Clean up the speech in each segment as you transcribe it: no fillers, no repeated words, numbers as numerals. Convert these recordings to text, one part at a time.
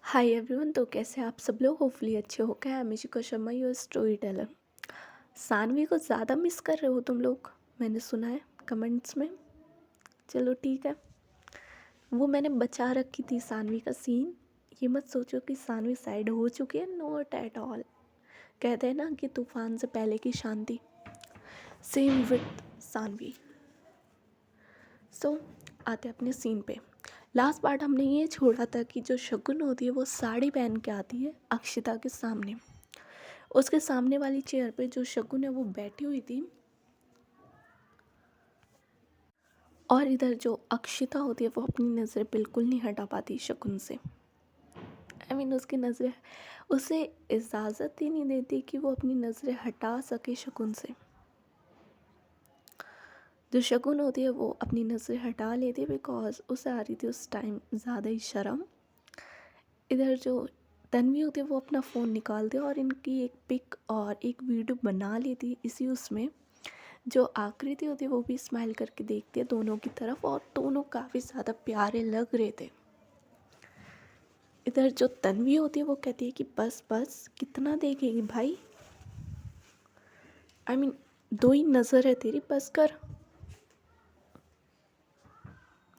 Hi everyone. तो कैसे आप सब लोग? होपफुली अच्छे हो। क्या है Mishika Sharma, your storyteller. Saanvi को ज़्यादा मिस कर रहे हो तुम लोग, मैंने सुना है कमेंट्स में। चलो ठीक है, वो मैंने बचा रखी थी सानवी का सीन। ये मत सोचो कि सानवी साइड हो चुकी है, नॉट एट ऑल। कहते हैं ना कि तूफान से पहले की शांति, सेम विथ सानवी। सो आते अपने सीन पे। लास्ट पार्ट हमने ये छोड़ा था कि जो शगुन होती है वो साड़ी पहन के आती है अक्षिता के सामने। उसके सामने वाली चेयर पे जो शगुन है वो बैठी हुई थी, और इधर जो अक्षिता होती है वो अपनी नज़रें बिल्कुल नहीं हटा पाती शगुन से। उसकी नज़रें उसे इजाज़त ही नहीं देती कि वो अपनी नज़रें हटा सके शगुन से। जो शगुन होती है वो अपनी नज़रें हटा लेती है बिकॉज उसे आ रही थी उस टाइम ज़्यादा ही शर्म। इधर जो तन्वी होती है वो अपना फ़ोन निकालती है और इनकी एक पिक और एक वीडियो बना लेती है इसी उसमें। जो आकृति होती है वो भी स्माइल करके देखती है दोनों की तरफ, और दोनों काफ़ी ज़्यादा प्यारे लग रहे थे। इधर जो तन्वी होती है वो कहती है कि बस बस कितना देखेगी भाई, दो ही नज़र है तेरी, बस कर,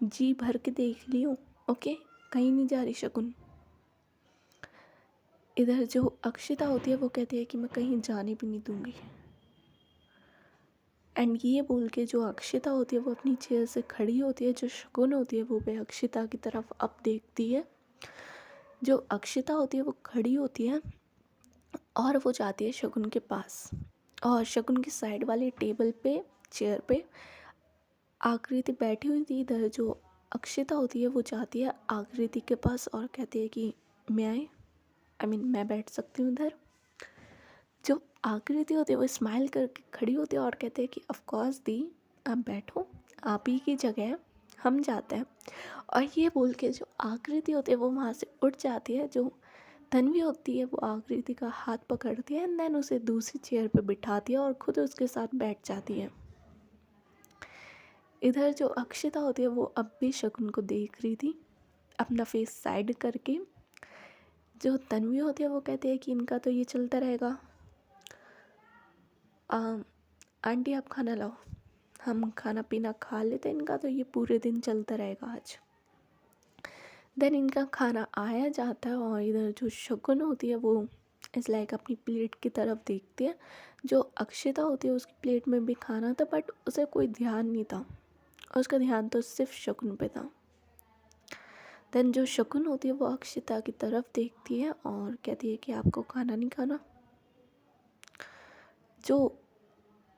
जी भर के देख लियो। ओके, कहीं नहीं जा रही शगुन। इधर जो अक्षिता होती है वो कहती है कि मैं कहीं जाने भी नहीं दूंगी। एंड ये बोल के जो अक्षिता होती है वो अपनी चेयर से खड़ी होती है। जो शगुन होती है वो भी अक्षिता की तरफ अब देखती है। जो अक्षिता होती है वो खड़ी होती है और वो जाती है शगुन के पास, और शगुन की साइड वाली टेबल पे, चेयर पे आकृति बैठी हुई थी। इधर जो अक्षिता होती है वो जाती है आकृति के पास और कहती है कि मैं बैठ सकती हूँ इधर। जो आकृति होती है वो स्माइल करके खड़ी होती है और कहते हैं कि ऑफ कोर्स दी, आप बैठो, आप ही की जगह है, हम जाते हैं। और ये बोल के जो आकृति होती है वो वहाँ से उठ जाती है। जो तन्वी होती है वो आकृति का हाथ पकड़ती है एंड देन उसे दूसरी चेयर पे बिठाती है और खुद उसके साथ बैठ जाती है। इधर जो अक्षिता होती है वो अब भी शगुन को देख रही थी अपना फेस साइड करके। जो तन्वी होती है वो कहती है कि इनका तो ये चलता रहेगा, आंटी आप खाना लाओ, हम खाना पीना खा लेते हैं, इनका तो ये पूरे दिन चलता रहेगा आज। देन इनका खाना आया जाता है और इधर जो शगुन होती है वो इस लाइक अपनी प्लेट की तरफ देखती है। जो अक्षिता होती है उसकी प्लेट में भी खाना था बट उसे कोई ध्यान नहीं था, उसका ध्यान तो सिर्फ शगुन पे था। देन जो शगुन होती है वो अक्षिता की तरफ देखती है और कहती है कि आपको खाना नहीं खाना। जो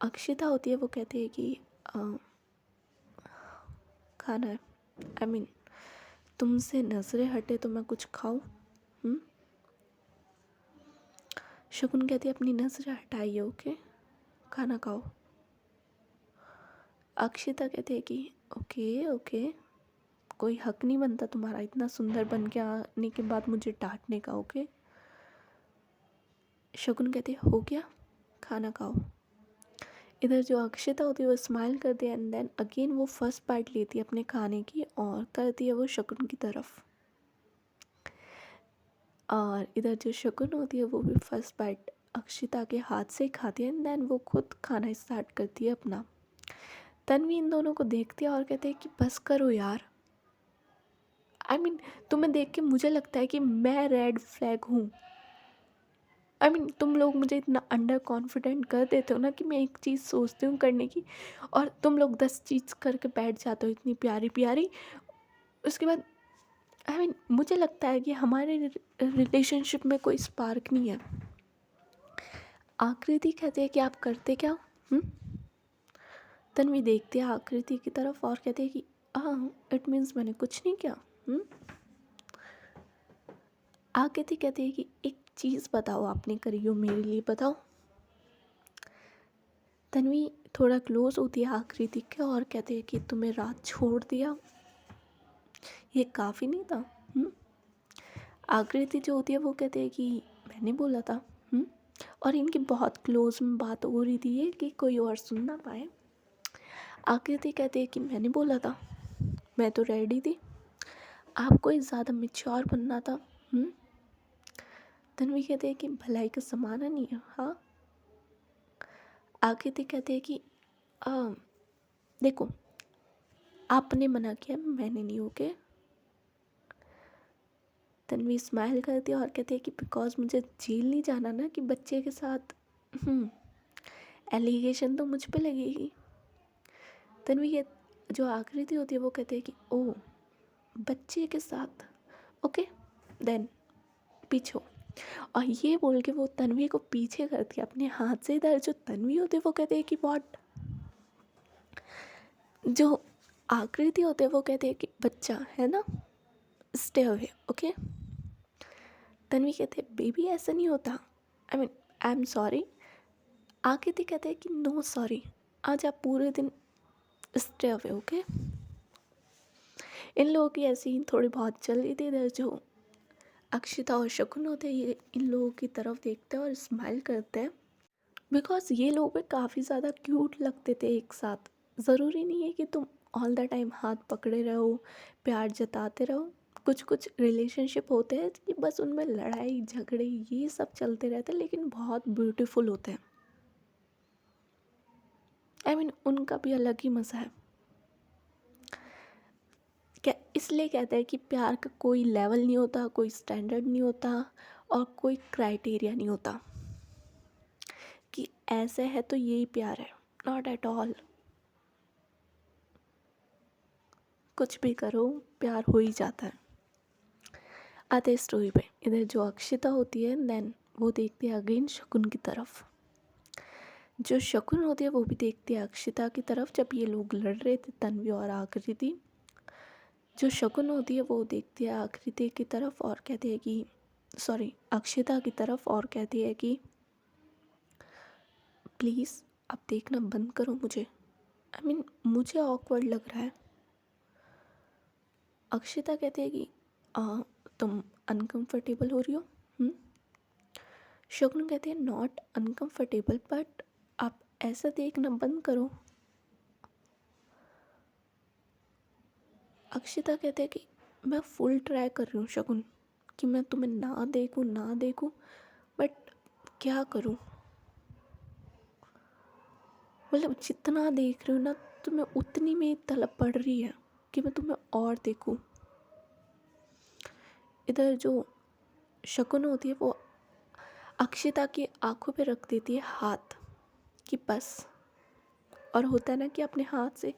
अक्षिता होती है वो कहती है कि खाना है, तुमसे नज़रें हटे तो मैं कुछ खाऊं। शगुन कहती है अपनी नज़रें हटाइए, ओके, खाना खाओ। अक्षिता कहती है कि ओके ओके, कोई हक नहीं बनता तुम्हारा इतना सुंदर बन के आने के बाद मुझे डांटने का, ओके। शगुन कहती है हो गया, खाना खाओ। इधर जो अक्षिता होती है वो स्माइल करती है एंड देन अगेन वो फर्स्ट बाइट लेती है अपने खाने की और करती है वो शगुन की तरफ। और इधर जो शगुन होती है वो भी फर्स्ट बाइट अक्षिता के हाथ से खाती है एंड देन वो खुद खाना स्टार्ट करती है अपना। तन्वी इन दोनों को देखती है और कहते हैं कि बस करो यार, तुम्हें देख के मुझे लगता है कि मैं रेड फ्लैग हूँ। तुम लोग मुझे इतना अंडर कॉन्फिडेंट कर देते हो ना कि मैं एक चीज़ सोचती हूँ करने की और तुम लोग 10 चीज़ करके बैठ जाते हो इतनी प्यारी प्यारी। उसके बाद मुझे लगता है कि हमारे रिलेशनशिप में कोई स्पार्क नहीं है। आकृति कहती है कि आप करते क्या हो? तन्वी देखती है आकृति की तरफ और कहती है कि हाँ, इट मीन्स मैंने कुछ नहीं किया। आकृति कहती है कि एक चीज़ बताओ आपने करी हो मेरे लिए, बताओ। तन्वी थोड़ा क्लोज होती है आकृति के और कहती है कि तुम्हें रात छोड़ दिया, ये काफ़ी नहीं था? आकृति जो होती है वो कहती है कि मैंने बोला था। और इनकी बहुत क्लोज में बात हो रही थी ये कि कोई और सुन ना पाए। आकृति कहती है कि मैंने बोला था, मैं तो रेडी थी, आपको ही ज़्यादा मैच्योर बनना था। तन्वी कहते हैं कि भलाई का ज़माना नहीं है। हाँ, आकृति कहते हैं कि अ, देखो, आपने मना किया, मैंने नहीं, ओके। तन्वी स्माइल करती है और कहती है कि बिकॉज मुझे जेल नहीं जाना ना कि बच्चे के साथ। एलिगेशन तो मुझ पे लगेगी। तन्वी के जो आकृति होती है वो कहते हैं कि ओ, बच्चे के साथ, ओके, देन पीछे हो। और ये बोल के वो तन्वी को पीछे करती है अपने हाथ से। इधर जो तन्वी होती है वो कहते हैं कि व्हाट, जो आकृति होते हैं वो कहते हैं कि बच्चा है ना, स्टे अवे, ओके। तन्वी कहते हैं बेबी ऐसा नहीं होता, आई एम सॉरी। आकृति कहते हैं कि नो सॉरी, आज आप पूरे दिन स्टे अवे, ओके। इन लोगों की ऐसी ही थोड़ी बहुत चल रही थी। इधर जो अक्षिता और शकुन होते हैं ये इन लोगों की तरफ देखते हैं और स्माइल करते हैं, बिकॉज ये लोग भी काफ़ी ज़्यादा क्यूट लगते थे एक साथ। ज़रूरी नहीं है कि तुम ऑल द टाइम हाथ पकड़े रहो, प्यार जताते रहो। कुछ कुछ रिलेशनशिप होते हैं कि बस उनमें लड़ाई झगड़े ये सब चलते रहते हैं, लेकिन बहुत ब्यूटीफुल होते हैं। उनका भी अलग ही मज़ा है। क्या इसलिए कहते हैं कि प्यार का कोई लेवल नहीं होता, कोई स्टैंडर्ड नहीं होता और कोई क्राइटेरिया नहीं होता कि ऐसे है तो यही प्यार है। Not at all. कुछ भी करो, प्यार हो ही जाता है। आते हैं स्टोरी पे। इधर जो अक्षिता होती है देन वो देखती है अगेन शकुन की तरफ। जो शकुन होती है वो भी देखती है अक्षिता की तरफ। जब ये लोग लड़ रहे थे तन्वी और आकृति, जो शकुन होती है वो देखती है आकृति की तरफ और कहती है कि सॉरी, अक्षिता की तरफ और कहती है कि प्लीज़ अब देखना बंद करो मुझे। मुझे ऑकवर्ड लग रहा है। अक्षिता कहती है कि तुम अनकंफर्टेबल हो रही हो। शकुन कहते हैं नॉट अनकंफर्टेबल, बट आप ऐसा देखना बंद करो। अक्षिता कहते हैं कि मैं फुल ट्राई कर रही हूँ शकुन कि मैं तुम्हें ना देखूँ ना देखूँ, बट क्या करूँ। मतलब जितना देख रही हूँ ना तुम्हें उतनी में तलब पड़ रही है कि मैं तुम्हें और देखूँ। इधर जो शकुन होती है वो अक्षिता की आंखों पे रख देती है हाथ कि बस। और होता है ना कि अपने हाथ से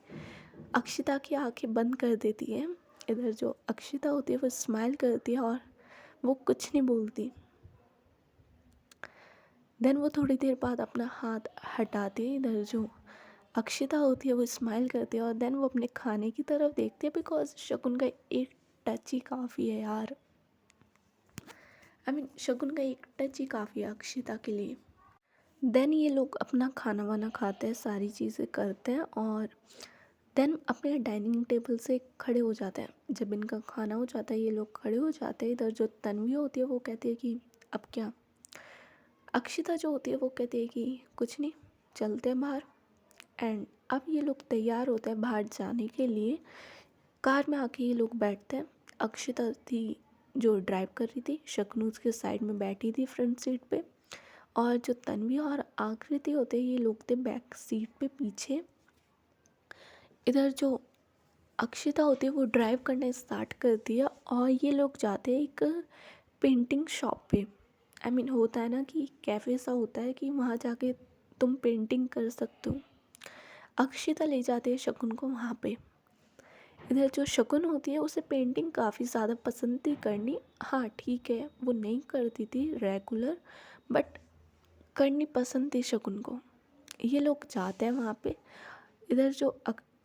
अक्षिता की आंखें बंद कर देती है। इधर जो अक्षिता होती है वो स्माइल करती है और वो कुछ नहीं बोलती। देन वो थोड़ी देर बाद अपना हाथ हटाती है। इधर जो अक्षिता होती है वो स्माइल करती है और देन वो अपने खाने की तरफ देखती है, बिकॉज शकुन का एक टच ही काफ़ी है यार। शकुन का एक टच ही काफ़ी है अक्षिता के लिए। देन ये लोग अपना खाना वाना खाते हैं, सारी चीज़ें करते हैं और देन अपने डाइनिंग टेबल से खड़े हो जाते हैं। जब इनका खाना हो जाता है ये लोग खड़े हो जाते हैं। इधर जो तन्वी होती है वो कहती है कि अब क्या। अक्षिता जो होती है वो कहती है कि कुछ नहीं, चलते हैं बाहर। एंड अब ये लोग तैयार होते हैं बाहर जाने के लिए। कार में आके ये लोग बैठते हैं। अक्षिता थी जो ड्राइव कर रही थी, शकुन के साइड में बैठी थी फ्रंट सीट पे, और जो तन्वी और आकृति होते हैं ये लोग थे बैक सीट पे पीछे। इधर जो अक्षिता होती है वो ड्राइव करना स्टार्ट करती है और ये लोग जाते हैं एक पेंटिंग शॉप पे। होता है ना कि कैफ़े सा होता है कि वहाँ जाके तुम पेंटिंग कर सकते हो। अक्षिता ले जाते हैं शकुन को वहाँ पे। इधर जो शकुन होती है उसे पेंटिंग काफ़ी ज़्यादा पसंद थी करनी। हाँ ठीक है, वो नहीं करती थी रेगुलर, बट करनी पसंद थी शकुन को। ये लोग जाते हैं वहाँ पे। इधर जो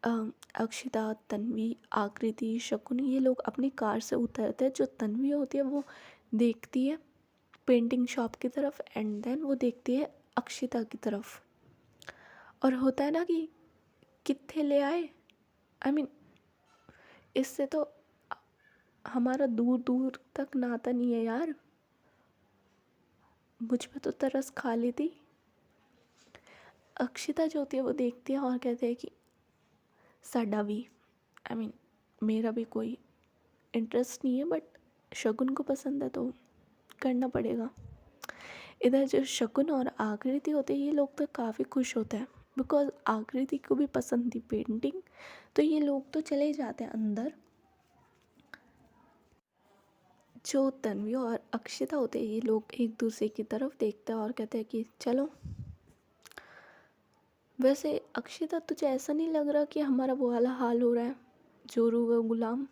अक्षिता, तन्वी, आकृति, शकुन ये लोग अपनी कार से उतरते हैं। जो तन्वी होती है वो देखती है पेंटिंग शॉप की तरफ एंड देन वो देखती है अक्षिता की तरफ। और होता है ना कि कित्थे ले आए। आई मीन इससे तो हमारा दूर दूर तक नाता नहीं है यार। मुझ पे तो तरस खा लेती। अक्षिता जो होती है वो देखती है और कहते हैं कि साडा भी, मेरा भी कोई इंटरेस्ट नहीं है, बट शगुन को पसंद है तो करना पड़ेगा। इधर जो शकुन और आकृति होते हैं ये लोग तो काफ़ी खुश होते हैं, बिकॉज आकृति को भी पसंद थी पेंटिंग, तो ये लोग तो चले जाते हैं अंदर। जो तन्वी और अक्षिता होते हैं ये लोग एक दूसरे की तरफ देखते हैं और कहते हैं कि चलो। वैसे अक्षिता, तुझे ऐसा नहीं लग रहा कि हमारा वो वाला हाल हो रहा है, जोरू व गुलाम?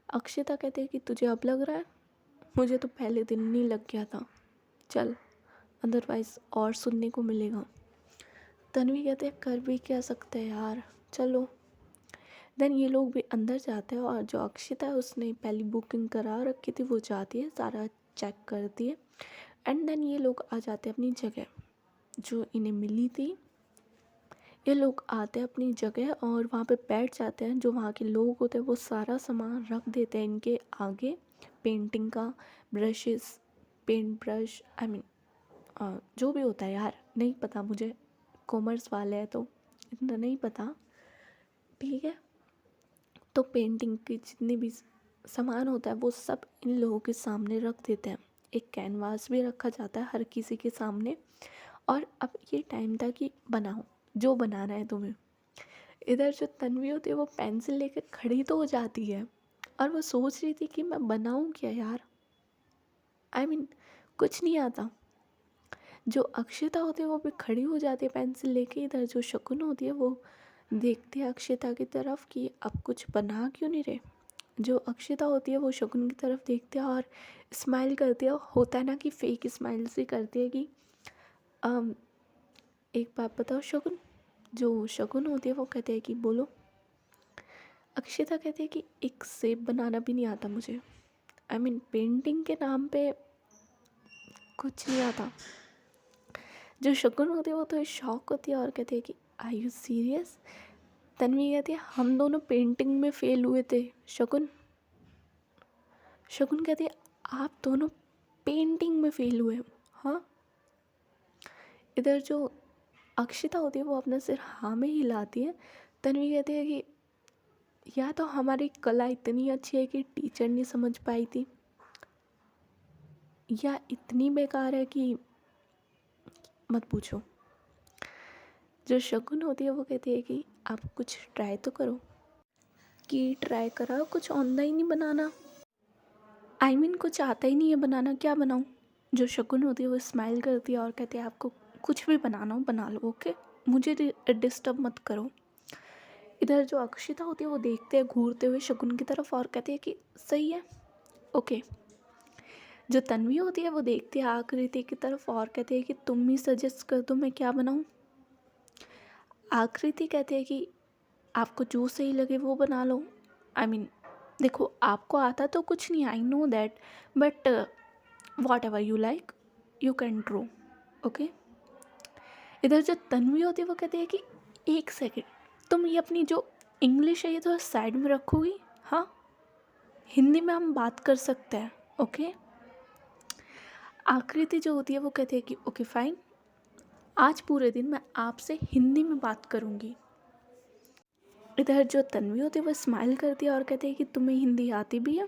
अक्षिता कहते हैं कि तुझे अब लग रहा है, मुझे तो पहले दिन नहीं लग गया था, चल अदरवाइज और सुनने को मिलेगा। तन्वी कहते हैं कर भी क्या सकते हैं यार, चलो। देन ये लोग भी अंदर जाते हैं और जो अक्षिता है उसने पहली बुकिंग करा रखी थी वो जाती है, सारा चेक करती है, एंड देन ये लोग आ जाते हैं अपनी जगह जो इन्हें मिली थी। ये लोग आते हैं अपनी जगह और वहाँ पे बैठ जाते हैं। जो वहाँ के लोग होते हैं वो सारा सामान रख देते हैं इनके आगे, पेंटिंग का, brushes, paint brush, I mean जो भी होता है यार, नहीं पता मुझे, कॉमर्स वाले हैं तो इतना नहीं पता, ठीक है। तो पेंटिंग की जितनी भी सामान होता है वो सब इन लोगों के सामने रख देते हैं। एक कैनवास भी रखा जाता है हर किसी के सामने, और अब ये टाइम था कि बनाओ जो बनाना है तुम्हें। इधर जो तन्वी होती है वो पेंसिल लेकर खड़ी तो हो जाती है और वो सोच रही थी कि मैं बनाऊं क्या यार, आई मीन कुछ नहीं आता। जो अक्षिता होती है वो भी खड़ी हो जाती है पेंसिल लेके। इधर जो शकुन होती है वो देखती है अक्षिता की तरफ कि अब कुछ बना क्यों नहीं रहे। जो अक्षिता होती है वो शकुन की तरफ देखती है और स्माइल करती है। होता है ना कि फेक स्माइल से करती है कि एक बात बताओ शकुन। जो शकुन होती है वो कहते हैं कि बोलो। अक्षिता कहती है कि एक सेब बनाना भी नहीं आता मुझे, आई मीन पेंटिंग के नाम पे कुछ नहीं आता। जो शकुन होती है वो तो शॉक होती है और कहती है कि आर यू सीरियस? तन्वी कहती है हम दोनों पेंटिंग में फेल हुए थे शकुन। शकुन कहती है आप दोनों पेंटिंग में फेल हुए? हाँ। इधर जो अक्षिता होती है वो अपना सिर हाँ में हिलाती है। तन्वी कहती है कि या तो हमारी कला इतनी अच्छी है कि टीचर नहीं समझ पाई थी, या इतनी बेकार है कि मत पूछो। जो शकुन होती है वो कहती है कि आप कुछ ट्राई तो करो। कि ट्राई करा, कुछ ऑनलाइन ही नहीं बनाना, आई मीन कुछ आता ही नहीं है बनाना, क्या बनाऊँ? जो शकुन होती है वो स्माइल करती है और कहती है आपको कुछ भी बनाना हो बना लो, ओके, मुझे डिस्टर्ब मत करो। इधर जो अक्षिता होती है वो देखते हैं घूरते हुए शकुन की तरफ और कहती है कि सही है, ओके। जो तन्वी होती है वो देखती है आकृति की तरफ और कहती है कि तुम ही सजेस्ट कर दो मैं क्या बनाऊँ। आकृति कहती है कि आपको जो सही लगे वो बना लो। आई मीन देखो आपको आता तो कुछ नहीं, I know that, but whatever you like you can draw, okay. इधर जो तन्वी होती है वो कहती है कि एक सेकेंड, तुम ये अपनी जो इंग्लिश है ये तो साइड में रखोगी, हाँ, हिंदी में हम बात कर सकते हैं, ओके। आकृति जो होती है वो कहती है कि ओके फाइन, आज पूरे दिन मैं आपसे हिंदी में बात करूँगी। इधर जो तन्वी होती है वो स्माइल करती है और कहती है कि तुम्हें हिंदी आती भी है।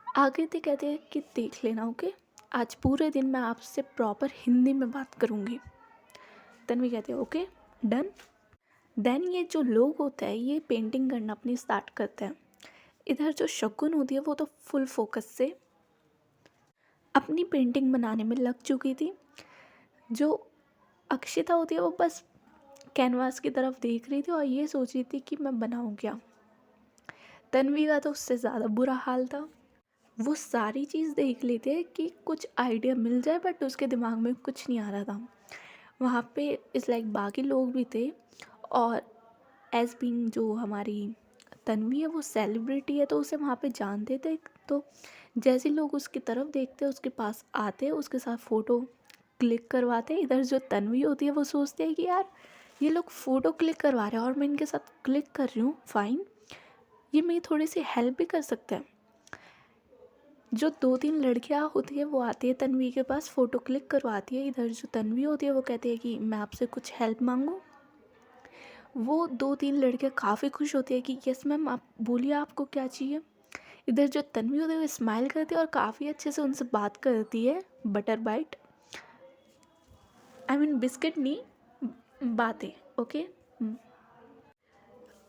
आकृति कहती है कि देख लेना, ओके, आज पूरे दिन मैं आपसे प्रॉपर हिंदी में बात करूँगी। तन्वी कहती है ओके डन। देन ये जो लोग होते हैं ये पेंटिंग करना अपनी स्टार्ट करते हैं। इधर जो शकुन होती है वो तो फुल फोकस से अपनी पेंटिंग बनाने में लग चुकी थी। जो अक्षिता होती है वो बस कैनवास की तरफ देख रही थी और ये सोच रही थी कि मैं बनाऊँ क्या। तन्वी का तो उससे ज़्यादा बुरा हाल था। वो सारी चीज़ देख लेते हैं कि कुछ आइडिया मिल जाए, बट उसके दिमाग में कुछ नहीं आ रहा था। वहाँ पे इस लाइक बाकी लोग भी थे, और एज बीइंग जो हमारी तन्वी है वो सेलिब्रिटी है तो उसे वहाँ पे जानते थे। तो जैसे लोग उसकी तरफ देखते उसके पास आते उसके साथ फ़ोटो क्लिक करवाते। इधर जो तन्वी होती है वो सोचते हैं कि यार ये लोग फ़ोटो क्लिक करवा रहे हैं और मैं इनके साथ क्लिक कर रही हूँ, फ़ाइन, ये मेरी थोड़ी सी हेल्प भी कर सकते हैं। जो 2-3 लड़कियां होती है वो आती है तन्वी के पास, फ़ोटो क्लिक करवाती है। इधर जो तन्वी होती है वो कहती है कि मैं आपसे कुछ हेल्प मांगूं। वो 2-3 लड़कियां काफ़ी खुश होती है कि यस मैम, आप बोलिए आपको क्या चाहिए। इधर जो तन्वी होती है वो स्माइल करती है और काफ़ी अच्छे से उनसे बात करती है। Butter bite, I mean biscuit नहीं, बातें। ओके,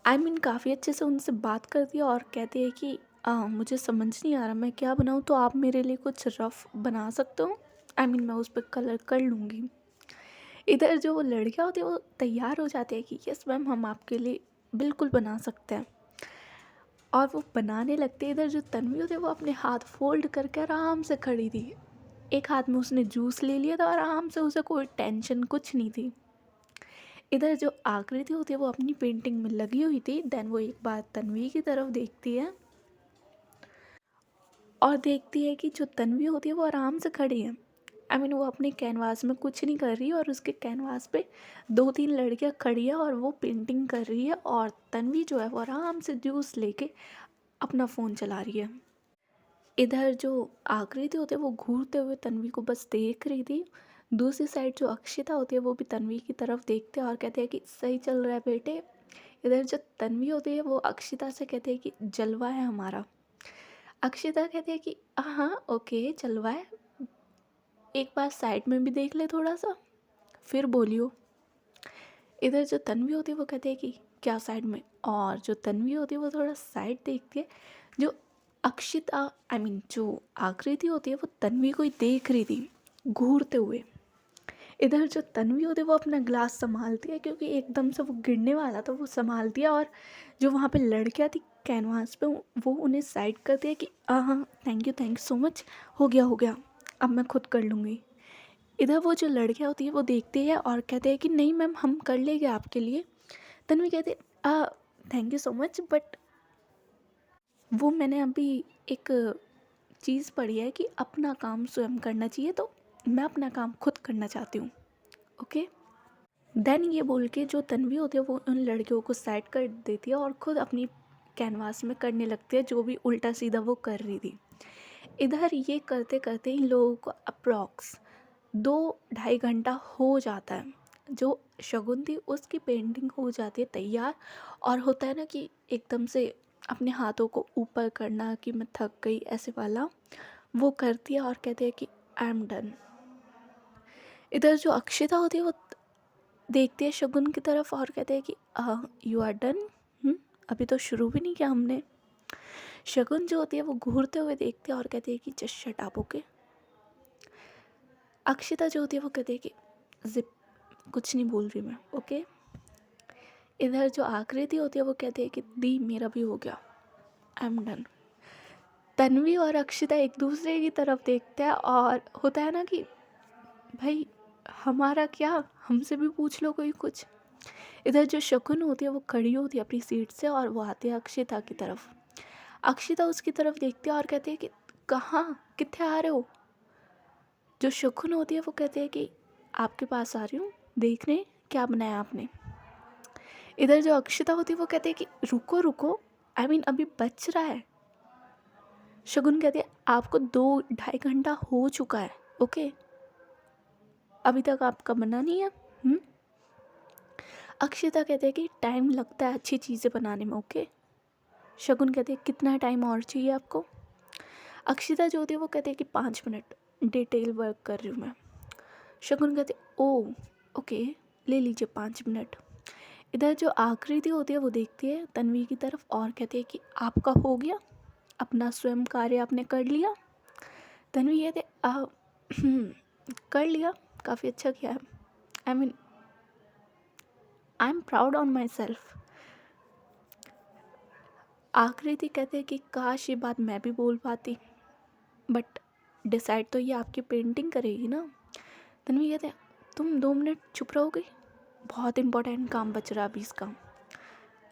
आई मीन काफ़ी अच्छे से उनसे बात करती है और कहती है कि मुझे समझ नहीं आ रहा मैं क्या बनाऊँ, तो आप मेरे लिए कुछ रफ़ बना सकते हो? आई मीन मैं उस पे कलर कर लूँगी। इधर जो वो लड़कियाँ होती है वो तैयार हो जाती है कि यस मैम, हम आपके लिए बिल्कुल बना सकते हैं। और वो बनाने लगते हैं। इधर जो तन्वी होती है वो अपने हाथ फोल्ड करके आराम से खड़ी थी। एक हाथ में उसने जूस ले लिया था और आराम से, उसे कोई टेंशन कुछ नहीं थी। इधर जो आकृति होती है वो अपनी पेंटिंग में लगी हुई थी। देन वो एक बार तन्वी की तरफ देखती है और देखती है कि जो तन्वी होती है वो आराम से खड़ी है। आई मीन वो अपने कैनवास में कुछ नहीं कर रही और उसके कैनवास पे 2-3 लड़कियां खड़ी है और वो पेंटिंग कर रही है और तन्वी जो है वो आराम से जूस लेके अपना फ़ोन चला रही है। इधर जो आकृति होती है वो घूरते हुए तन्वी को बस देख रही थी। दूसरी साइड जो अक्षिता होती है वो भी तन्वी की तरफ देखते हैं और कहते हैं कि सही चल रहा है बेटे। इधर जो तन्वी होती है वो अक्षिता से कहते हैं कि जलवा है हमारा। अक्षिता कहती है कि हाँ ओके जलवा है, एक बार साइड में भी देख ले थोड़ा सा, फिर बोलियो। इधर जो तन्वी होती है वो कहती है कि क्या साइड में, और जो तन्वी होती है वो थोड़ा साइड देखती है। जो अक्षिता आई मीन जो आकृति होती है वो तन्वी को ही देख रही थी घूरते हुए। इधर जो तन्वी होती है वो अपना ग्लास संभालती है क्योंकि एकदम से वो गिरने वाला था, वो संभालती है। और जो वहाँ पे लड़कियाँ थी कैनवास पे वो उन्हें साइड करती है कि हाँ थैंक यू सो मच, हो गया, अब मैं खुद कर लूँगी। इधर वो जो लड़कियाँ होती है वो देखती है और कहते हैं कि नहीं मैम, हम कर लेंगे आपके लिए। तन्वी कहती है thank you so much, but वो मैंने अभी एक चीज़ पढ़ी है कि अपना काम स्वयं करना चाहिए, तो मैं अपना काम खुद करना चाहती हूँ। ओके, देन ये बोल के जो तन्वी होती है वो उन लड़कियों को साइड कर देती है और खुद अपनी कैनवास में करने लगती है जो भी उल्टा सीधा वो कर रही थी। इधर ये करते करते इन लोगों को अप्रॉक्स 2-2.5 घंटा हो जाता है। जो शगुन थी उसकी पेंटिंग हो जाती है तैयार। और होता है ना कि एकदम से अपने हाथों को ऊपर करना कि मैं थक गई ऐसे वाला, वो करती है और कहती है कि आई एम डन। इधर जो अक्षिता होती है वो देखती है शगुन की तरफ और कहते हैं कि यू आर डन। अभी तो शुरू भी नहीं किया हमने। शगुन जो होती है वो घूरते हुए देखती है और कहती है कि just shut up. Okay, Akshita जो होती है वो कहती है कि जिप, कुछ नहीं बोल रही मैं। ओके, इधर जो आकृति होती है वो कहती है कि दी मेरा भी हो गया, आई एम डन। तन्वी और अक्षिता एक दूसरे की तरफ देखते हैं और होता है ना कि भाई हमारा क्या, हमसे भी पूछ लो कोई कुछ। इधर जो शकुन होती है वो खड़ी होती है अपनी सीट से और वो आती है अक्षिता की तरफ। अक्षिता उसकी तरफ देखती है और कहती है कि कहाँ, कितने आ रहे हो। जो शकुन होती है वो कहती है कि आपके पास आ रही हूँ देखने क्या बनाया आपने। इधर जो अक्षिता होती है वो कहती है कि रुको रुको, आई मीन अभी बच रहा है। शगुन कहती है आपको 2-2.5 घंटा हो चुका है। ओके, अभी तक आपका बना नहीं है। अक्षिता कहते हैं कि टाइम लगता है अच्छी चीज़ें बनाने में। ओके, शगुन कहते हैं कितना टाइम और चाहिए आपको। अक्षिता जो होती है वो कहते हैं कि 5 मिनट, डिटेल वर्क कर रही हूँ मैं। शगुन कहते ओ ओके, ले लीजिए 5 मिनट। इधर जो आकृति होती है वो देखती है तन्वी की तरफ और कहती है कि आपका हो गया, अपना स्वयं कार्य आपने कर लिया। तन्वी कहते कर लिया, काफ़ी अच्छा किया है, I mean I am proud on my self. आकृति कहते हैं कि काश ये बात मैं भी बोल पाती, बट डिसाइड तो ये आपकी पेंटिंग करेगी ना। तन्वी कहते हैं तुम 2 मिनट चुप रहोगी, बहुत इंपॉर्टेंट काम बच रहा अभी इसका।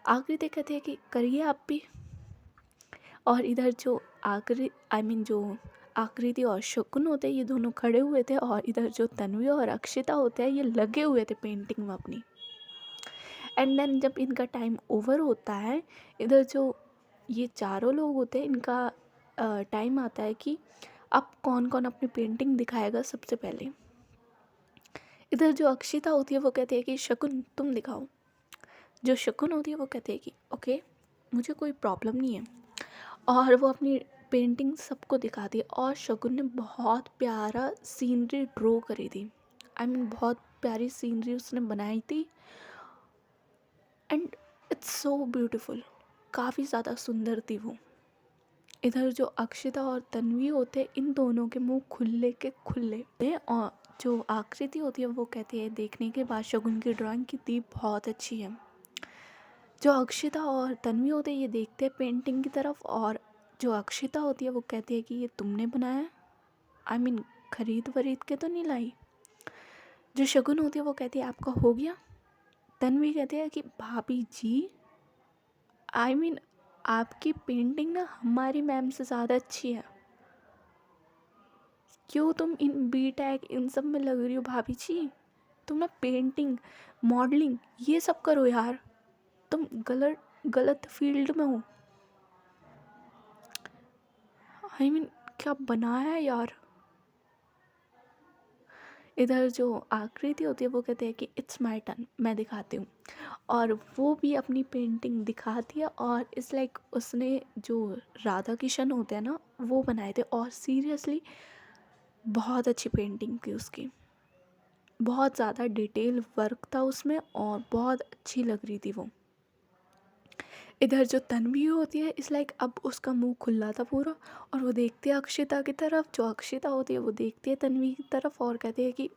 आकृति कहते हैं कि करिए आप भी। और इधर जो आकृति और शकुन होते हैं ये दोनों खड़े हुए थे और इधर जो तन्वी और अक्षिता होते हैं ये लगे हुए थे पेंटिंग में अपनी। एंड देन जब इनका टाइम ओवर होता है, इधर जो ये चारों लोग होते हैं इनका टाइम आता है कि अब कौन कौन अपनी पेंटिंग दिखाएगा सबसे पहले। इधर जो अक्षिता होती है वो कहती है कि शकुन तुम दिखाओ। जो शकुन होती है वो कहती है कि ओके, मुझे कोई प्रॉब्लम नहीं है। और वो अपनी पेंटिंग सबको दिखाती है। और शगुन ने बहुत प्यारा सीनरी ड्रॉ करी थी। आई मीन बहुत प्यारी सीनरी उसने बनाई थी एंड इट्स सो ब्यूटीफुल। काफ़ी ज़्यादा सुंदर थी वो। इधर जो अक्षिता और तन्वी होते, इन दोनों के मुंह खुले के खुले थे। और जो आकृति होती है वो कहती है देखने के बाद शगुन की ड्राइंग कितनी बहुत अच्छी है। जो अक्षिता और तन्वी होते ये देखते हैं पेंटिंग की तरफ, और जो अक्षिता होती है वो कहती है कि ये तुमने बनाया है? आई मीन खरीद वरीद के तो नहीं लाई। जो शगुन होती है वो कहती है आपका हो गया। तन्वी कहती है कि भाभी जी, आई मीन आपकी पेंटिंग ना हमारी मैम से ज़्यादा अच्छी है। क्यों तुम इन बी टैग इन सब में लग रही हो भाभी जी? तुम ना पेंटिंग, मॉडलिंग ये सब करो यार। तुम गलत गलत फील्ड में हो। आई मीन क्या बनाया है यार। इधर जो आकृति होती है वो कहते हैं कि इट्स माय टर्न, मैं दिखाती हूँ। और वो भी अपनी पेंटिंग दिखाती है। और इट्स लाइक उसने जो राधा किशन होते हैं ना वो बनाए थे, और सीरियसली बहुत अच्छी पेंटिंग थी उसकी। बहुत ज़्यादा डिटेल वर्क था उसमें और बहुत अच्छी लग रही थी वो। इधर जो तन्वी होती है इस लाइक अब उसका मुंह खुला था पूरा, और वो देखती है अक्षिता की तरफ। जो अक्षिता होती है वो देखती है तन्वी की तरफ और कहती है कि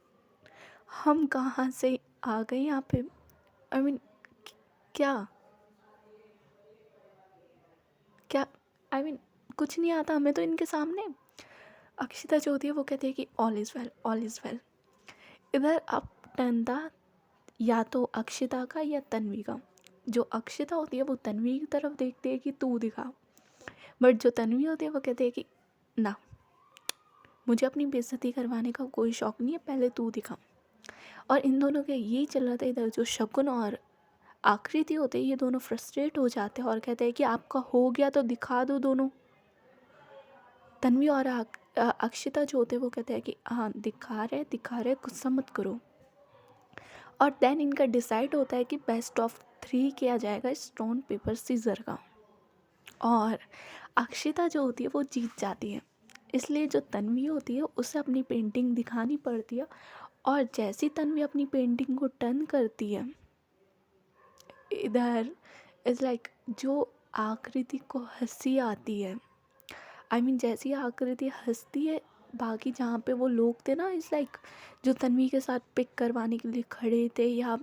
हम कहाँ से आ गए यहाँ पे। आई मीन क्या क्या आई मीन कुछ नहीं आता हमें तो इनके सामने। अक्षिता जो होती है वो कहती है कि all is well, all is well. इधर अब टर्न था या तो अक्षिता का या तन्वी का। जो अक्षिता होती है वो तन्वी की तरफ देखती है कि तू दिखा, बट जो तन्वी होती है वो कहती है कि ना, मुझे अपनी बेइज्जती करवाने का कोई शौक नहीं है, पहले तू दिखा। और इन दोनों के यही चल रहा था। इधर जो शगुन और आकृति होते हैं ये दोनों फ्रस्ट्रेट हो जाते हैं और कहते हैं कि आपका हो गया तो दिखा दो दोनों। तन्वी और अक्षिता जो होते हैं वो कहते हैं कि हाँ दिखा रहे गुस्सा मत करो। और देन इनका डिसाइड होता है कि बेस्ट ऑफ 3 किया जाएगा स्टोन पेपर सीजर का। और अक्षिता जो होती है वो जीत जाती है, इसलिए जो तन्वी होती है उसे अपनी पेंटिंग दिखानी पड़ती है। और जैसी तन्वी अपनी पेंटिंग को टर्न करती है, इधर इज़ लाइक जो आकृति को हंसी आती है। आई मीन जैसी आकृति हंसती है, बाकी जहाँ पे वो लोग थे ना इज़ लाइक जो तन्वी के साथ पिक करवाने के लिए खड़े थे या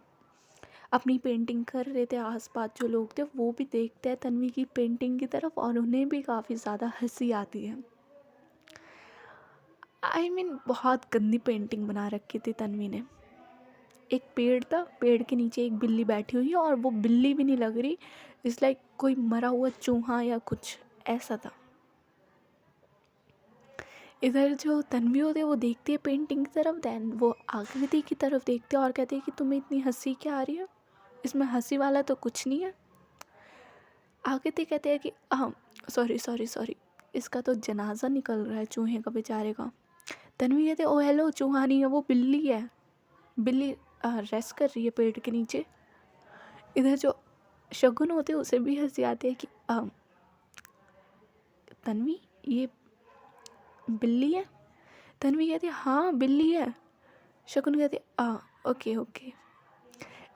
अपनी पेंटिंग कर रहे थे, आसपास जो लोग थे वो भी देखते हैं तन्वी की पेंटिंग की तरफ और उन्हें भी काफ़ी ज़्यादा हंसी आती है। आई मीन बहुत गंदी पेंटिंग बना रखी थी तन्वी ने। एक पेड़ था, पेड़ के नीचे एक बिल्ली बैठी हुई है और वो बिल्ली भी नहीं लग रही, इट्स लाइक कोई मरा हुआ चूहा या कुछ ऐसा था। इधर जो तन्वी होती है वो देखती है पेंटिंग की तरफ, देन वो आकृति की तरफ देखते हैं और कहते हैं कि तुम्हें इतनी हंसी क्या आ रही है, इसमें हंसी वाला तो कुछ नहीं है। आकृति कहते हैं कि हाँ सॉरी सॉरी सॉरी, इसका तो जनाजा निकल रहा है चूहे का बेचारे का। तन्वी कहते ओ हेलो, चूहा नहीं है वो बिल्ली है, बिल्ली रेस्ट कर रही है पेड़ के नीचे। इधर जो शगुन होते हैं उसे भी हंसी आती है कि तन्वी ये बिल्ली है। तन्वी कहती है हाँ बिल्ली है। शगुन कहती है ओके ओके।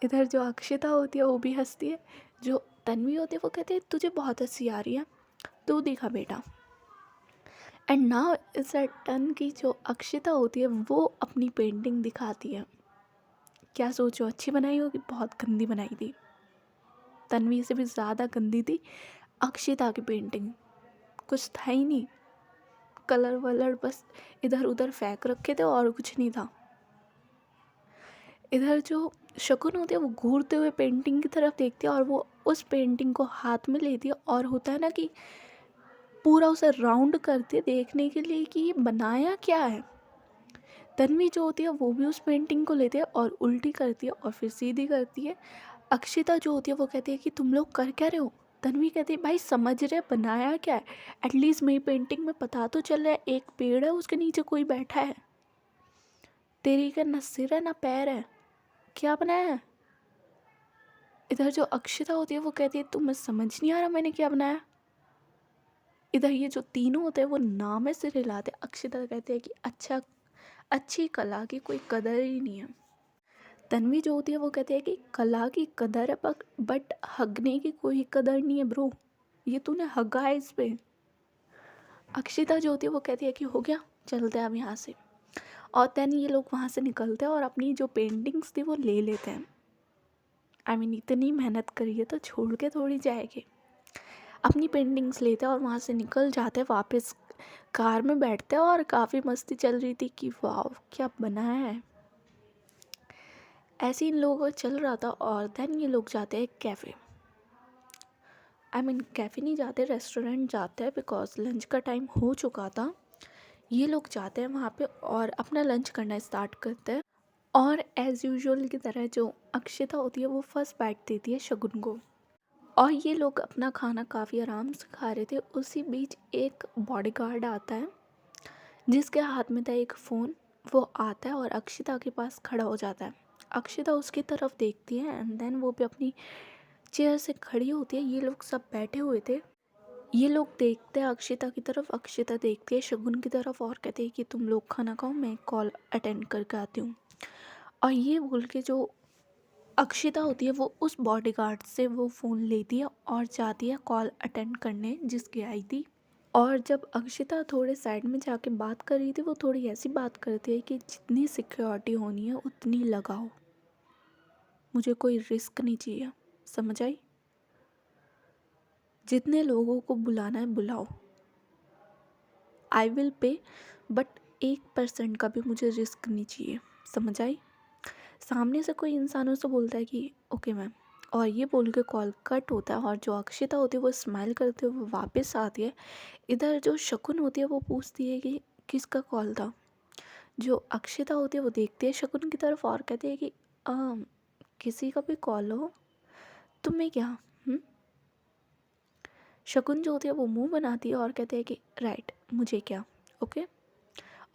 इधर जो अक्षिता होती है वो भी हंसती है। जो तन्वी होती है वो कहती है तुझे बहुत हंसी आ रही है, तू दिखा बेटा। And now is a turn की जो अक्षिता होती है वो अपनी पेंटिंग दिखाती है। क्या सोचो, अच्छी बनाई होगी? बहुत गंदी बनाई थी, तन्वी से भी ज़्यादा गंदी थी अक्षिता की पेंटिंग। कुछ था ही नहीं, कलर वलर बस इधर उधर फेंक रखे थे और कुछ नहीं था। इधर जो शकुन होती है वो घूरते हुए पेंटिंग की तरफ देखती है और वो उस पेंटिंग को हाथ में लेती है और होता है ना कि पूरा उसे राउंड करती है देखने के लिए कि ये बनाया क्या है। तन्वी जो होती है वो भी उस पेंटिंग को लेती है और उल्टी करती है और फिर सीधी करती है। अक्षिता जो होती है वो कहती है कि तुम लोग कर क्या रहे हो? तन्वी कहती है भाई समझ रहे बनाया क्या है, एटलीस्ट मेरी पेंटिंग में पता तो चल रहा है एक पेड़ है उसके नीचे कोई बैठा है, तेरी का ना सिर है ना पैर है, क्या बनाया है? इधर जो अक्षिता होती है वो कहती है तुम्हें समझ नहीं आ रहा मैंने क्या बनाया? इधर ये जो तीनों होते हैं वो नाम से रिलाते हैं। अक्षिता कहते हैं कि अच्छा, अच्छी कला की कोई कदर ही नहीं है। तन्वी जो होती है वो कहती है कि कला की कदर है, बट हगने की कोई कदर नहीं है ब्रो, ये तूने हगा है इस पे। अक्षिता जो होती है वो कहती है कि हो गया, चलते हैं अब यहाँ से। और देन ये लोग वहाँ से निकलते हैं और अपनी जो पेंटिंग्स थी वो ले लेते हैं। आई मीन इतनी मेहनत करी है तो छोड़ के थोड़ी जाएंगे। अपनी पेंटिंग्स लेते हैं और वहाँ से निकल जाते हैं, वापस कार में बैठते हैं और काफ़ी मस्ती चल रही थी कि वाह क्या बनाया है। ऐसे इन लोगों का चल रहा था और देन ये लोग जाते हैं कैफ़े। आई मीन कैफ़े नहीं जाते, रेस्टोरेंट जाते हैं, बिकॉज लंच का टाइम हो चुका था। ये लोग जाते हैं वहाँ पे और अपना लंच करना स्टार्ट करते हैं। और एज़ यूजुअल की तरह जो अक्षिता होती है वो फर्स्ट बैठ देती है शगुन को। और ये लोग अपना खाना काफ़ी आराम से खा रहे थे। उसी बीच एक बॉडीगार्ड आता है जिसके हाथ में था एक फ़ोन। वो आता है और अक्षिता के पास खड़ा हो जाता है। अक्षिता उसकी तरफ देखती है एंड देन वो भी अपनी चेयर से खड़ी होती है। ये लोग सब बैठे हुए थे। ये लोग देखते हैं अक्षिता की तरफ, अक्षिता देखती है शगुन की तरफ और कहते हैं कि तुम लोग खाना खाओ, मैं कॉल अटेंड करके आती हूँ। और ये बोल के जो अक्षिता होती है वो उस बॉडीगार्ड से वो फ़ोन लेती है और जाती है कॉल अटेंड करने जिसकी आई थी। और जब अक्षिता थोड़े साइड में जाके बात कर रही थी वो थोड़ी ऐसी बात करती है कि जितनी सिक्योरिटी होनी है उतनी लगाओ, मुझे कोई रिस्क नहीं चाहिए, समझ आई? जितने लोगों को बुलाना है बुलाओ, आई विल पे, बट 1% का भी मुझे रिस्क नहीं चाहिए, समझ आई? सामने से कोई इंसान उसे बोलता है कि ओके मैम, और ये बोल के कॉल कट होता है। और जो अक्षिता होती है वो स्माइल करते हुए वापस आती है। इधर जो शकुन होती है वो पूछती है कि किसका कॉल था। जो अक्षिता होती है वो देखती है शकुन की तरफ और कहती है कि किसी का भी कॉल हो, तुम्हें क्या। हम्म? शकुन जो होती है वो मुंह बनाती है और कहते हैं कि राइट, मुझे क्या, ओके।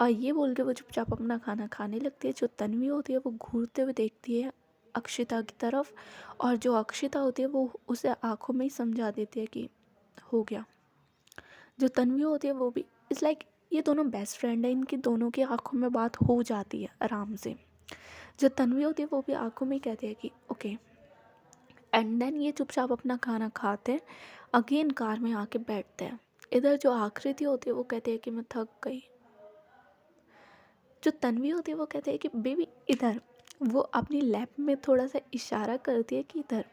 और ये बोल के वो चुपचाप अपना खाना खाने लगती है। जो तन्वी होती है वो घूरते हुए देखती है अक्षिता की तरफ, और जो अक्षिता होती है वो उसे आंखों में ही समझा देती है कि हो गया। जो तन्वी होती है वो भी इट्स लाइक ये दोनों बेस्ट फ्रेंड है, इनकी दोनों की आंखों में बात हो जाती है आराम से। जो तन्वी होती है वो भी आंखों में ही कहती है कि ओके। एंड देन ये चुपचाप अपना खाना खाते हैं, अगेन कार में आके बैठते हैं। इधर जो आकृति होती है वो कहती है कि मैं थक गई। जो तन्वी होती है वो कहती है कि बेबी इधर, वो अपनी लैप में थोड़ा सा इशारा करती है कि इधर।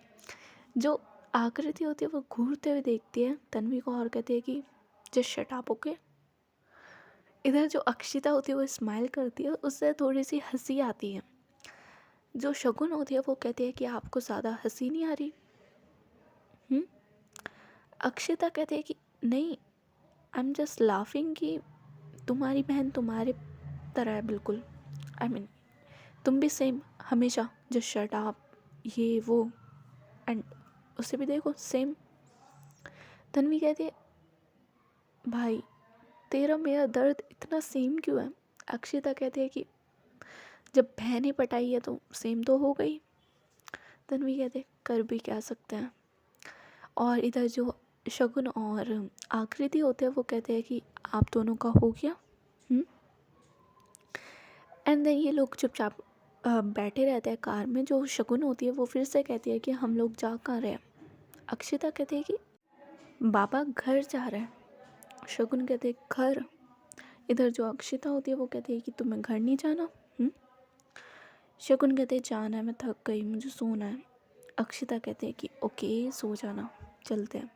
जो आकृति होती है वो घूरते हुए देखती है तन्वी को और कहती है कि जस्ट शट अप, ओके। इधर जो अक्षिता होती है वो स्माइल करती है, उससे थोड़ी सी हंसी आती है। जो शगुन होती है वो कहती है कि आपको ज़्यादा हंसी नहीं आ रही। हम्म? अक्षिता कहती है कि नहीं, आई एम जस्ट लाफिंग कि तुम्हारी बहन तुम्हारे तरह है बिल्कुल। आई मीन तुम भी सेम, हमेशा जस्ट शट अप, ये वो। एंड उसे भी देखो सेम। तन्वी कहती है भाई तेरा मेरा दर्द इतना सेम क्यों है। अक्षिता कहती है कि जब बहन ही पटाई है तो सेम तो हो गई। तन्वी कहते हैं कर भी क्या सकते हैं। और इधर जो शगुन और आकृति होते हैं वो कहते हैं कि आप दोनों का हो गया। एंड देन ये लोग चुपचाप बैठे रहते हैं कार में। जो शगुन होती है वो फिर से कहती है कि हम लोग जा कहाँ रहे हैं। अक्षिता कहती है कि बाबा घर जा रहे हैं। शगुन कहते हैं घर। इधर जो अक्षिता होती है वो कहती है कि तुम्हें घर नहीं जाना। शगुन कहते हैं जाना है, मैं थक गई, मुझे सोना है। अक्षिता कहते हैं कि ओके सो जाना, चलते हैं।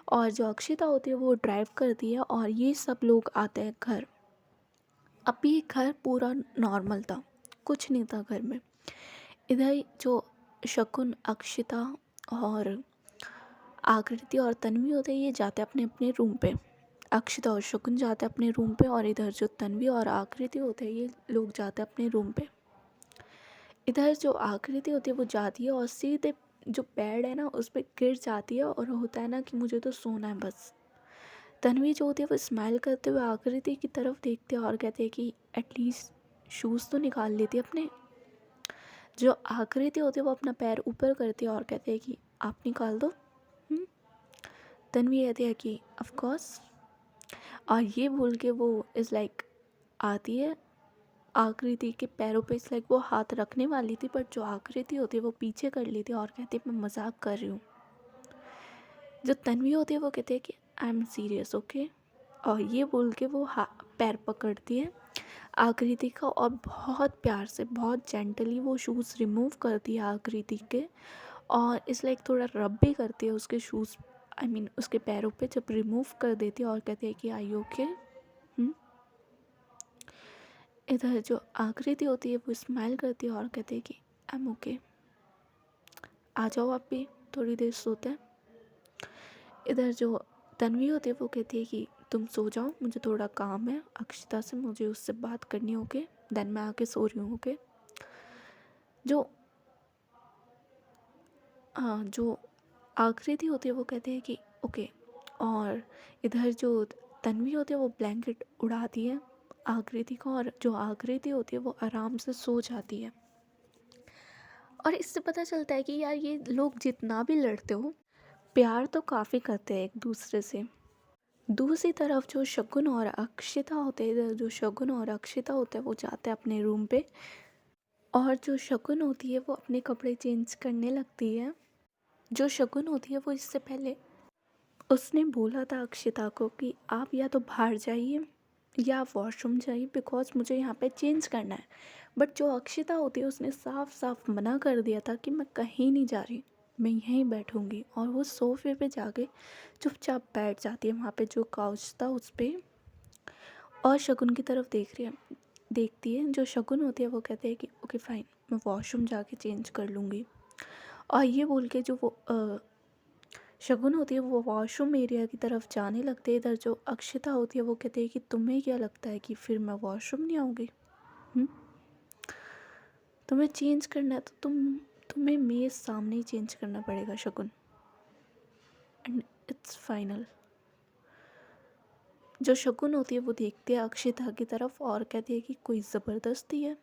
और जो अक्षिता होती है वो ड्राइव करती है और ये सब लोग आते हैं घर। अभी घर पूरा नॉर्मल था, कुछ नहीं था घर में। इधर जो शकुन, अक्षिता और आकृति और तन्वी होते हैं ये जाते अपने अपने रूम पे। अक्षिता और शकुन जाते अपने रूम पे और इधर जो तन्वी और आकृति होते हैं ये लोग जाते अपने रूम पे। इधर जो आकृति होती है वो जाती है और सीधे जो बेड है ना उस पर गिर जाती है और होता है ना कि मुझे तो सोना है बस। तन्वी जो होती है वो स्माइल करते हुए आकृति की तरफ देखते हैं और कहते हैं कि एटलीस्ट शूज़ तो निकाल लेती है अपने। जो आकृति होती है वो अपना पैर ऊपर करती है और कहते हैं कि आप निकाल दो। तन्वी कहती है कि ऑफ कोर्स। और ये बोल के वो इज़ लाइक आती है, आकृति के पैरों पे इज़ लाइक वो हाथ रखने वाली थी, बट जो आकृति होती है वो पीछे कर लेती है और कहती है मैं मजाक कर रही हूँ। जो तन्वी होती है वो कहती है कि आई एम सीरियस, ओके। और ये बोल के वो पैर पकड़ती है आकृति का और बहुत प्यार से, बहुत जेंटली वो शूज़ रिमूव करती है आकृति के, और इस लाइक थोड़ा रब भी करती है उसके शूज़, आई मीन उसके पैरों पे जब रिमूव कर देती है और कहती है कि आई ओके। इधर जो आकृति होती है वो स्माइल करती है और कहती है कि आई एम ओके, आ जाओ आप भी, थोड़ी देर सोते हैं। इधर जो तन्वी होती है वो कहती है कि तुम सो जाओ, मुझे थोड़ा काम है अक्षिता से, मुझे उससे बात करनी है, ओके, देन मैं आके सो रही हूँ, ओके। जो हाँ, जो आकृति होती है वो कहती है कि ओके। और इधर जो तन्वी होती है वो ब्लैंकेट उड़ाती है आकृति को, और जो आकृति होती है वो आराम से सो जाती है। और इससे पता चलता है कि यार ये लोग जितना भी लड़ते हो, प्यार तो काफ़ी करते हैं एक दूसरे से। दूसरी तरफ जो शगुन और अक्षिता होते हैं, इधर जो शगुन और अक्षिता होते हैं वो जाते हैं अपने रूम पे, और जो शगुन होती है वो अपने कपड़े चेंज करने लगती है। जो शगुन होती है वो इससे पहले उसने बोला था अक्षिता को कि आप या तो बाहर जाइए या आप वॉशरूम जाइए, बिकॉज मुझे यहाँ पे चेंज करना है। बट जो अक्षिता होती है उसने साफ साफ मना कर दिया था कि मैं कहीं नहीं जा रही, मैं यहीं बैठूंगी। और वो सोफे पे जाके चुपचाप बैठ जाती है वहाँ पे जो काउच था उस पर, और शगुन की तरफ देखती है। जो शगुन होती है वो कहते हैं कि ओके फाइन, मैं वॉशरूम जाके चेंज कर लूँगी। और ये बोल के जो वो शगुन होती है वो वॉशरूम एरिया की तरफ जाने लगते हैं। इधर जो अक्षिता होती है वो कहती है कि तुम्हें क्या लगता है कि फिर मैं वॉशरूम नहीं आऊँगी? तुम्हें चेंज करना है तो तुम्हें मेरे सामने ही चेंज करना पड़ेगा शगुन, एंड इट्स फाइनल। जो शगुन होती है वो देखती है अक्षिता की तरफ और कहती है कि कोई ज़बरदस्ती है।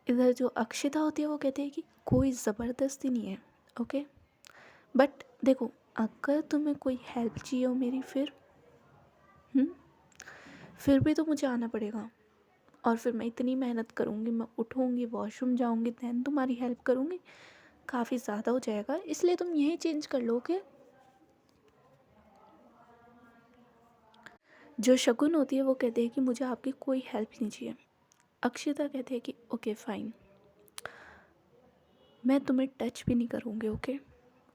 इधर जो अक्षिता होती है वो कहती है कि कोई ज़बरदस्ती नहीं है, ओके। बट देखो, अगर तुम्हें कोई हेल्प चाहिए हो मेरी, फिर भी तो मुझे आना पड़ेगा। और फिर मैं इतनी मेहनत करूँगी, मैं उठूँगी, वॉशरूम जाऊँगी, दैन तुम्हारी हेल्प करूँगी, काफ़ी ज़्यादा हो जाएगा, इसलिए तुम यहीं चेंज कर लोगे। जो शगुन होती है वो कहती है कि मुझे आपकी कोई हेल्प नहीं चाहिए। अक्षिता कहती है कि ओके फाइन, मैं तुम्हें टच भी नहीं करूँगी, ओके।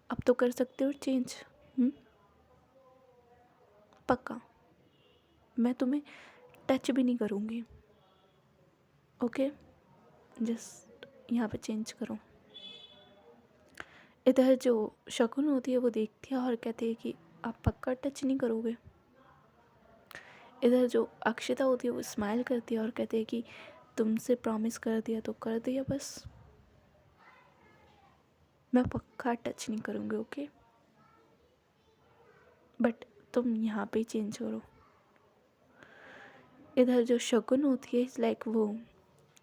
अब तो कर सकते हो चेंज, पक्का, मैं तुम्हें टच भी नहीं करूँगी, ओके। जस्ट यहाँ पे चेंज करो। इधर जो शगुन होती है वो देखती है और कहती है कि आप पक्का टच नहीं करोगे। इधर जो अक्षिता होती है वो स्माइल करती है और कहती है कि तुमसे प्रॉमिस कर दिया तो कर दिया, बस मैं पक्का टच नहीं करूँगी, ओके। बट तुम यहाँ पे चेंज करो। इधर जो शगुन होती है लाइक वो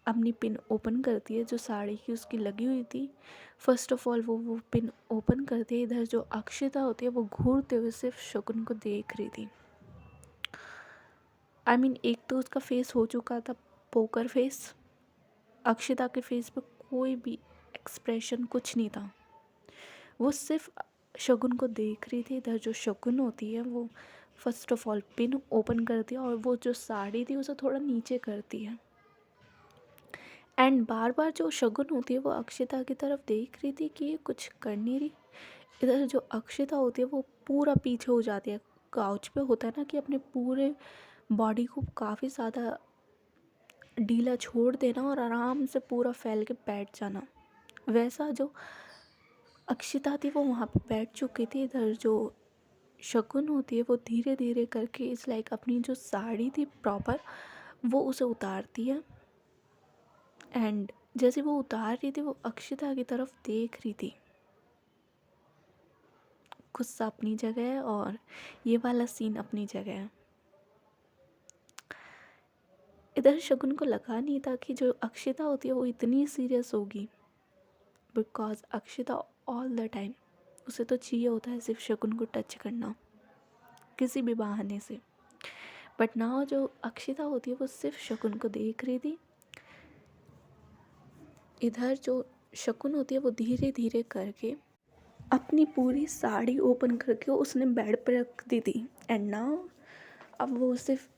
अपनी पिन ओपन करती है जो साड़ी की उसकी लगी हुई थी। फर्स्ट ऑफ ऑल वो पिन ओपन करती है। इधर जो अक्षिता होती है वो घूरते हुए सिर्फ शगुन को देख रही थी। आई मीन एक तो उसका फेस हो चुका था पोकर फेस, अक्षिता के फेस पे कोई भी एक्सप्रेशन कुछ नहीं था, वो सिर्फ शगुन को देख रही थी। इधर जो शगुन होती है वो first of all pin open करती है और वो जो साड़ी थी उसे थोड़ा नीचे करती है, एंड बार बार जो शगुन होती है वो अक्षिता की तरफ देख रही थी कि ये कुछ कर नहीं रही। इधर जो अक्षिता होती है वो पूरा पीछे हो जाती है। काउच पे होता है ना कि अपने पूरे बॉडी को काफ़ी ज़्यादा ढीला छोड़ देना और आराम से पूरा फैल के बैठ जाना, वैसा जो अक्षिता थी वो वहाँ पे बैठ चुकी थी। इधर जो शगुन होती है वो धीरे धीरे करके इस लाइक अपनी जो साड़ी थी प्रॉपर वो उसे उतारती है, एंड जैसे वो उतार रही थी वो अक्षिता की तरफ देख रही थी। गुस्सा अपनी जगह है और ये वाला सीन अपनी जगह है। इधर शगुन को लगा नहीं था कि जो अक्षिता होती है वो इतनी सीरियस होगी, because Akshita all the time उसे तो चाहिए होता है सिर्फ शगुन को टच करना। किसी भी बहाने से। बट नाउ जो अक्षिता होती है वो सिर्फ शकुन को देख रही थी। इधर जो शकुन होती है वो धीरे धीरे करके अपनी पूरी साड़ी ओपन करके उसने बेड पर रख दी थी। एंड नाउ अब वो सिर्फ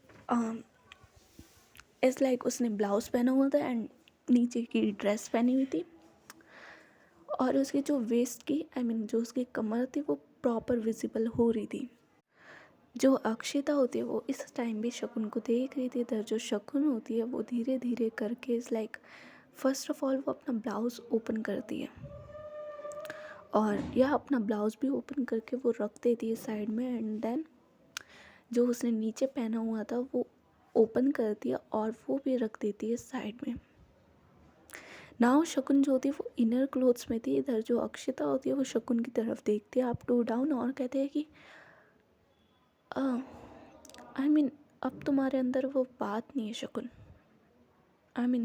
इट्स लाइक उसने ब्लाउज पहना हुआ था एंड नीचे की ड्रेस पहनी हुई थी, और उसकी जो वेस्ट की जो उसकी कमर थी वो प्रॉपर विजिबल हो रही थी। जो अक्षिता होती है वो इस टाइम भी शकुन को देख रही थी। इधर जो शकुन होती है वो धीरे धीरे करके इस लाइक फर्स्ट ऑफ ऑल वो अपना ब्लाउज़ ओपन करती है, और यह अपना ब्लाउज़ भी ओपन करके वो रख देती है साइड में। एंड देन जो उसने नीचे पहना हुआ था वो ओपन करती है और वो भी रख देती है साइड में। नाउ शकुन जो होती है वो इनर क्लोथ्स में थी। इधर जो अक्षिता होती है वो शकुन की तरफ देखती है अप टू डाउन और कहते हैं कि अब तुम्हारे अंदर वो बात नहीं है शकुन,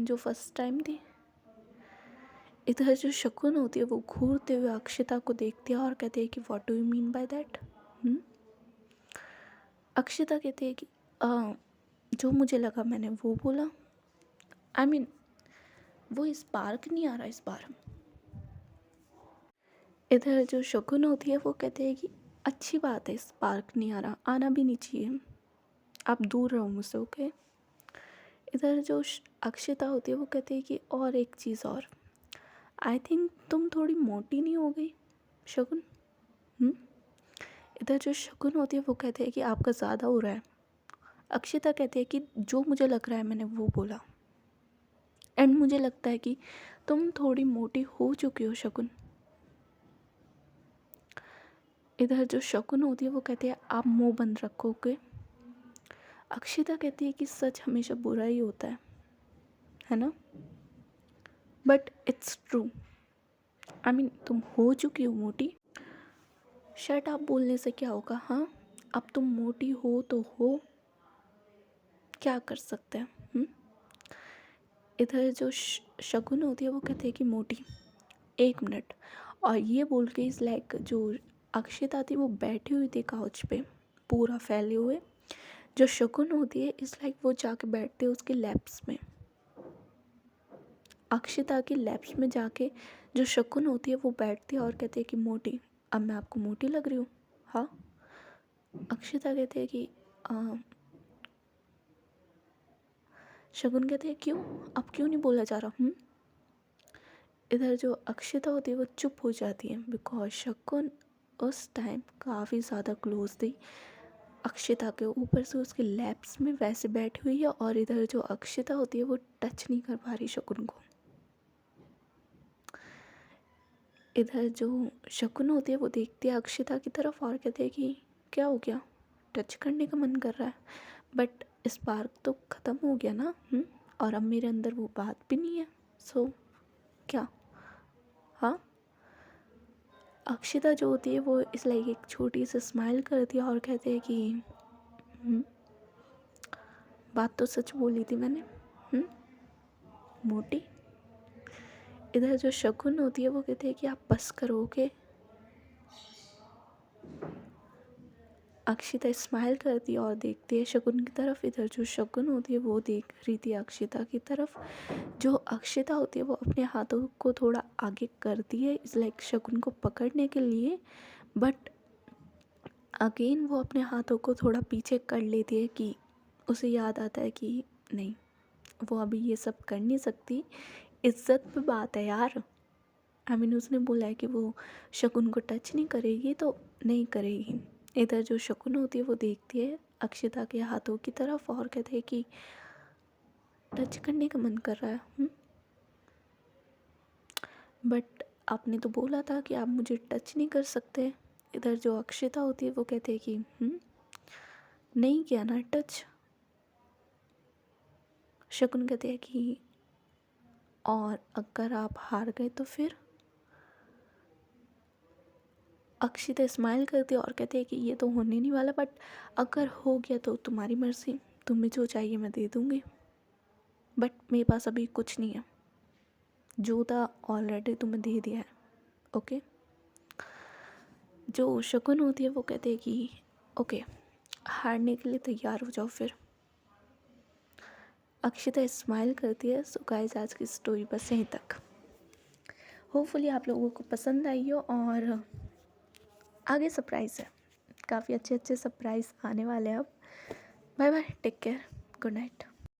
जो फर्स्ट टाइम थी। इधर जो शकुन होती है वो घूरते हुए अक्षिता को देखती है और कहती है कि what do you mean by that. Akshita कहती है कि जो मुझे लगा मैंने वो बोला। वो स्पार्क नहीं आ रहा इस बार। इधर जो शकुन होती है वो कहते हैं कि अच्छी बात है, स्पार्क नहीं आ रहा, आना भी नहीं चाहिए, आप दूर रहो मुझसे, ओके। इधर जो अक्षिता होती है वो कहती है कि और एक चीज़ और, आई थिंक तुम थोड़ी मोटी नहीं हो गई शकुन। इधर जो शकुन होती है वो कहते हैं कि आपका ज़्यादा हो रहा है। अक्षिता कहती है कि जो मुझे लग रहा है मैंने वो बोला, एंड मुझे लगता है कि तुम थोड़ी मोटी हो चुकी हो शकुन। इधर जो शकुन होती है वो कहती है आप मुंह बंद रखोगे। अक्षिता कहती है कि सच हमेशा बुरा ही होता है ना, बट इट्स ट्रू। तुम हो चुकी हो मोटी। शट आप बोलने से क्या होगा, हाँ अब तुम मोटी हो तो हो, क्या कर सकते हैं। इधर जो शकुन होती है वो कहती है कि मोटी, एक मिनट। और ये बोल के इस लाइक जो अक्षिता थी वो बैठी हुई थी काउच पे पूरा फैले हुए। जो शकुन होती है इस लाइक वो जाके बैठते उसके लैप्स में, अक्षिता के लैप्स में जाके जो शकुन होती है वो बैठती है और कहती है कि मोटी, अब मैं आपको मोटी लग रही हूँ, हाँ। अक्षिता कहती है कि शकुन कहते हैं क्यों, अब क्यों नहीं बोला जा रहा। इधर जो अक्षिता होती है वो चुप हो जाती है बिकॉज शकुन उस टाइम काफ़ी ज़्यादा क्लोज थी अक्षिता के, ऊपर से उसके लैप्स में वैसे बैठी हुई है, और इधर जो अक्षिता होती है वो टच नहीं कर पा रही शकुन को। इधर जो शकुन होती है वो देखती है अक्षिता की तरफ और कहती है कि क्या हो गया, टच करने का मन कर रहा है, बट स्पार्क तो ख़त्म हो गया ना। और अब मेरे अंदर वो बात भी नहीं है, सो क्या, हाँ। अक्षिता जो होती है वो इस लाइक एक छोटी सी स्माइल करती है और कहती है कि बात तो सच बोली थी मैंने, मोटी। इधर जो शकुन होती है वो कहती है कि आप बस करोगे। अक्षिता स्माइल करती है और देखती है शकुन की तरफ। इधर जो शकुन होती है वो देख रही थी अक्षिता की तरफ। जो अक्षिता होती है वो अपने हाथों को थोड़ा आगे करती है इस लाइक शकुन को पकड़ने के लिए, बट अगेन वो अपने हाथों को थोड़ा पीछे कर लेती है कि उसे याद आता है कि नहीं, वो अभी ये सब कर नहीं सकती, इज्जत पे बात है यार। उसने बोला है कि वो शकुन को टच नहीं करेगी तो नहीं करेगी। इधर जो शकुन होती है वो देखती है अक्षिता के हाथों की तरफ और कहते हैं कि टच करने का मन कर रहा है, बट आपने तो बोला था कि आप मुझे टच नहीं कर सकते। इधर जो अक्षिता होती है वो कहते हैं कि नहीं किया ना टच। शकुन कहते हैं कि और अगर आप हार गए तो फिर। अक्षिता स्माइल करती है और कहती है कि ये तो होने नहीं वाला, बट अगर हो गया तो तुम्हारी मर्जी, तुम्हें जो चाहिए मैं दे दूँगी, बट मेरे पास अभी कुछ नहीं है, जो था ऑलरेडी तुम्हें दे दिया है, ओके। जो शकुन होती है वो कहते हैं कि ओके हारने के लिए तैयार हो जाओ फिर। अक्षिता स्माइल करती है। सो गाइस, आज की स्टोरी बस यहीं तक। होपफुली आप लोगों को पसंद आई हो, और आगे सरप्राइज़ है, काफ़ी अच्छे अच्छे सरप्राइज़ आने वाले हैं अब। Bye bye, take care, good night.